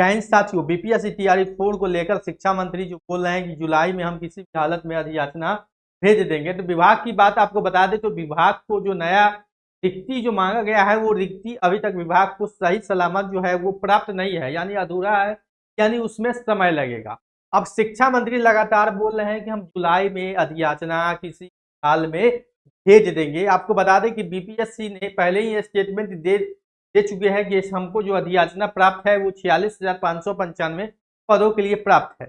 जय हिंद साथियों, बीपीएससी तैयारी 4 को लेकर शिक्षा मंत्री जो बोल रहे हैं कि जुलाई में हम किसी भी हालत में अधियाचना भेज देंगे। तो विभाग की बात आपको बता दें तो विभाग को जो नया रिक्ति जो मांगा गया है वो रिक्ति अभी तक विभाग को सही सलामत जो है वो प्राप्त नहीं है, यानी अधूरा है, यानी उसमें समय लगेगा। अब शिक्षा मंत्री लगातार बोल रहे हैं कि हम जुलाई में अधियाचना किसी हाल में भेज देंगे। आपको बता दें कि बीपीएससी ने पहले ही स्टेटमेंट दे चुके हैं कि हमको जो अधियाचना प्राप्त है वो 46,595 पदों के लिए प्राप्त है।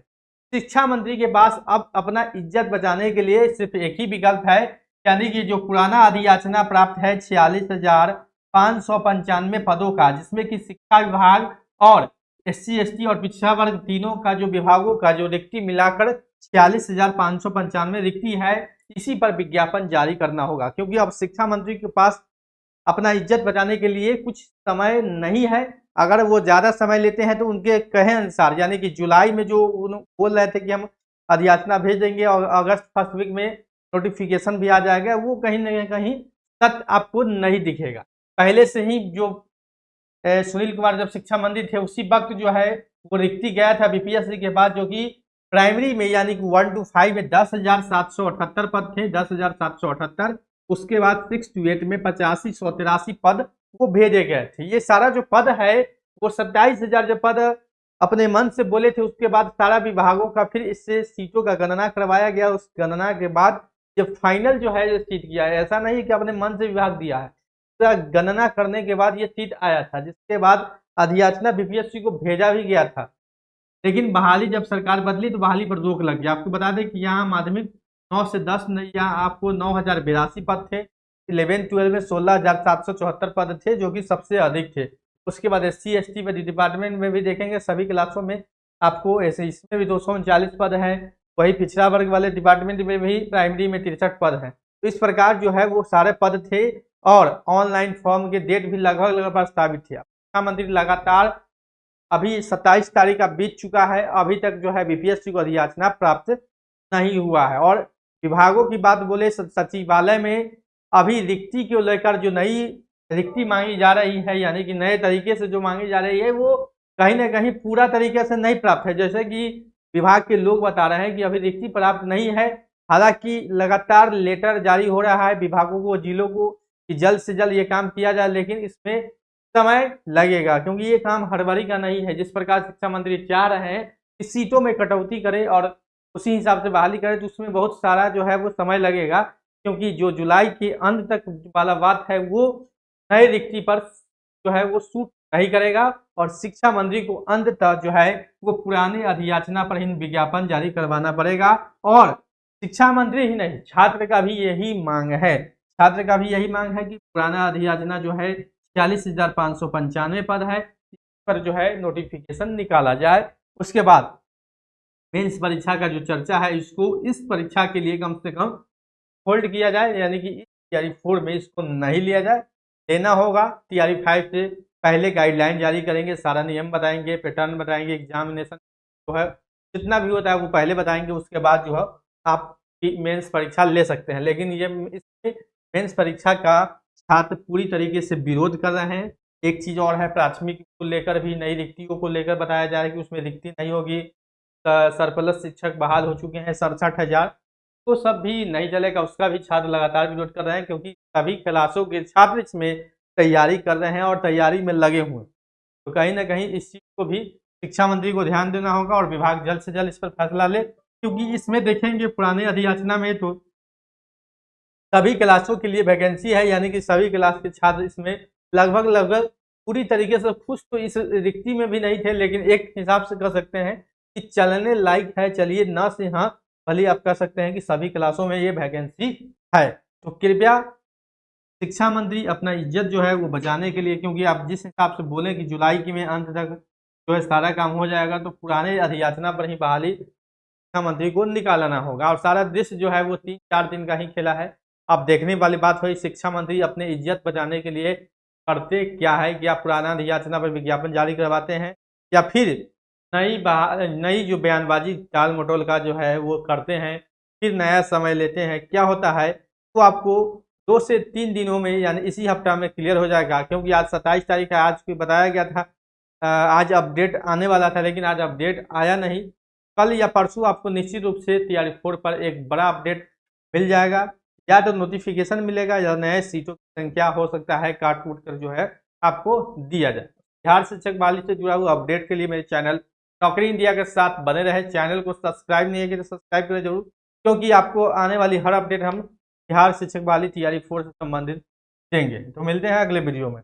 शिक्षा मंत्री के पास अब अपना इज्जत बचाने के लिए सिर्फ एक ही विकल्प है, यानी कि जो पुराना अधियाचना प्राप्त है 46,595 पदों का, जिसमें कि शिक्षा विभाग और SC ST और पिछड़ा वर्ग तीनों का जो विभागों का जो रिक्ति मिलाकर 46,595 रिक्ति है, इसी पर विज्ञापन जारी करना होगा। क्योंकि अब शिक्षा मंत्री के पास अपना इज्जत बचाने के लिए कुछ समय नहीं है। अगर वो ज़्यादा समय लेते हैं तो उनके कहे अनुसार, यानी कि जुलाई में जो बोल रहे थे कि हम अधियाचना भेज देंगे और अगस्त फर्स्ट वीक में नोटिफिकेशन भी आ जाएगा, वो कहीं ना कहीं सत्य आपको नहीं दिखेगा। पहले से ही जो सुनील कुमार जब शिक्षा मंत्री थे उसी वक्त जो है वो रिक्ति गया था बीपीएससी के बाद, जो कि प्राइमरी में यानी कि 1 to 5 में 10,778 पद थे, 10,778। उसके बाद 6 to 8 में 85,183 पद वो भेजे गए थे। ये सारा जो पद है वो 27,000 जो पद अपने मन से बोले थे, उसके बाद सारा विभागों का फिर इससे सीटों का गणना करवाया गया। उस गणना के बाद जब फाइनल जो है सीट किया है, ऐसा नहीं कि अपने मन से विभाग दिया है, तो गणना करने के बाद ये सीट आया था, जिसके बाद अधियाचना बीपीएससी को भेजा भी गया था। लेकिन बहाली जब सरकार बदली तो बहाली पर रोक लग गया। आपको बता दें कि यहाँ माध्यमिक 9 से 10 यहाँ आपको 9,082 पद थे, 11-12 में 16,774 पद थे, जो कि सबसे अधिक थे। उसके बाद SC ST में डिपार्टमेंट में भी देखेंगे सभी क्लासों में आपको ऐसे इसमें भी 239 पद हैं। वही पिछड़ा वर्ग वाले डिपार्टमेंट में भी प्राइमरी में 63 पद हैं। तो इस प्रकार जो है वो सारे पद थे और ऑनलाइन फॉर्म के डेट भी लगभग प्रस्तावित थे। शिक्षा मंत्री लगातार अभी 27 तारीख का बीत चुका है, अभी तक जो है बीपीएससी को अधियाचना प्राप्त नहीं हुआ है। और विभागों की बात बोले सचिवालय में अभी रिक्ति को लेकर जो नई रिक्ति मांगी जा रही है, यानी कि नए तरीके से जो मांगी जा रही है वो कहीं ना कहीं पूरा तरीके से नहीं प्राप्त है। जैसे कि विभाग के लोग बता रहे हैं कि अभी रिक्ति प्राप्त नहीं है, हालांकि लगातार लेटर जारी हो रहा है विभागों को, जिलों को, कि जल्द से जल्द ये काम किया जाए, लेकिन इसमें समय लगेगा क्योंकि ये काम हड़बड़ी का नहीं है। जिस प्रकार शिक्षा मंत्री चाह रहे हैं कि सीटों में कटौती करें और उसी हिसाब से बहाली करें, तो उसमें बहुत सारा जो है वो समय लगेगा, क्योंकि जो जुलाई के अंत तक वाला बात है वो नए रिक्ति पर जो है वो सूट नहीं करेगा और शिक्षा मंत्री को अंत तक जो है वो पुराने अधियाचना पर ही विज्ञापन जारी करवाना पड़ेगा। और शिक्षा मंत्री ही नहीं, छात्र का भी यही मांग है, छात्र का भी यही मांग है कि पुराना अधियाचना जो है 46,595 पद है, इस पर जो है नोटिफिकेशन निकाला जाए। उसके बाद मेंस परीक्षा का जो चर्चा है इसको इस परीक्षा के लिए कम से कम होल्ड किया जाए, यानी कि तैयारी 4 में इसको नहीं लिया जाए, लेना होगा। तैयारी 5 से पहले गाइडलाइन जारी करेंगे, सारा नियम बताएंगे, पैटर्न बताएंगे, एग्जामिनेशन जो है जितना भी होता है वो पहले बताएंगे, उसके बाद जो है आप मेंस परीक्षा ले सकते हैं। लेकिन ये इसमें मेंस परीक्षा का छात्र पूरी तरीके से विरोध कर रहे हैं। एक चीज़ और है, प्राथमिक को लेकर भी नई रिक्तियों को लेकर बताया जा रहा है कि उसमें रिक्ति नहीं होगी। सरप्लस शिक्षक बहाल हो चुके हैं 67,000, तो सब भी नहीं चलेगा, उसका भी छात्र लगातार विरोध कर रहे हैं, क्योंकि सभी क्लासों के छात्र इसमें तैयारी कर रहे हैं और तैयारी में लगे हुए हैं। तो कहीं ना कहीं इस चीज़ को भी शिक्षा मंत्री को ध्यान देना होगा और विभाग जल्द से जल्द इस पर फैसला ले, क्योंकि इसमें देखेंगे पुराने अधियाचना में तो सभी क्लासों के लिए वैकेंसी है, यानी कि सभी क्लास के छात्र इसमें लगभग पूरी तरीके से खुश तो इस रिक्ति में भी नहीं थे, लेकिन एक हिसाब से कह सकते हैं कि चलने लायक है। चलिए ना से हाँ, भले आप कह सकते हैं कि सभी क्लासों में ये वैकेंसी है। तो कृपया शिक्षा मंत्री अपना इज्जत जो है वो बचाने के लिए, क्योंकि आप जिस हिसाब से बोले कि जुलाई के में अंत तक जो है सारा काम हो जाएगा, तो पुराने अधियाचना पर ही बहाली शिक्षा मंत्री को निकालना होगा। और सारा दृश्य जो है वो 3-4 दिन का ही खेला है। अब देखने वाली बात हुई शिक्षा मंत्री अपने इज्जत बचाने के लिए करते क्या है, कि आप पुराना अधियाचना पर विज्ञापन जारी करवाते हैं या फिर नई जो बयानबाजी टाल मटोल का जो है वो करते हैं, फिर नया समय लेते हैं। क्या होता है तो आपको 2 से 3 दिनों में, यानी इसी हफ्ता में क्लियर हो जाएगा, क्योंकि आज 27 तारीख है, आज भी बताया गया था आज अपडेट आने वाला था, लेकिन आज अपडेट आया नहीं। कल या परसों आपको निश्चित रूप से तैयारी 4 पर एक बड़ा अपडेट मिल जाएगा, या तो नोटिफिकेशन मिलेगा या नए सीटों की संख्या हो सकता है काट कूट कर जो है आपको दिया जाए। बिहार शिक्षक बहाली से जुड़ा हुआ अपडेट के लिए मेरे चैनल नौकरी इंडिया के साथ बने रहे। चैनल को सब्सक्राइब नहीं है तो सब्सक्राइब करें जरूर, क्योंकि आपको आने वाली हर अपडेट हम बिहार शिक्षक बहाली तैयारी 4 से संबंधित देंगे। तो मिलते हैं अगले वीडियो में।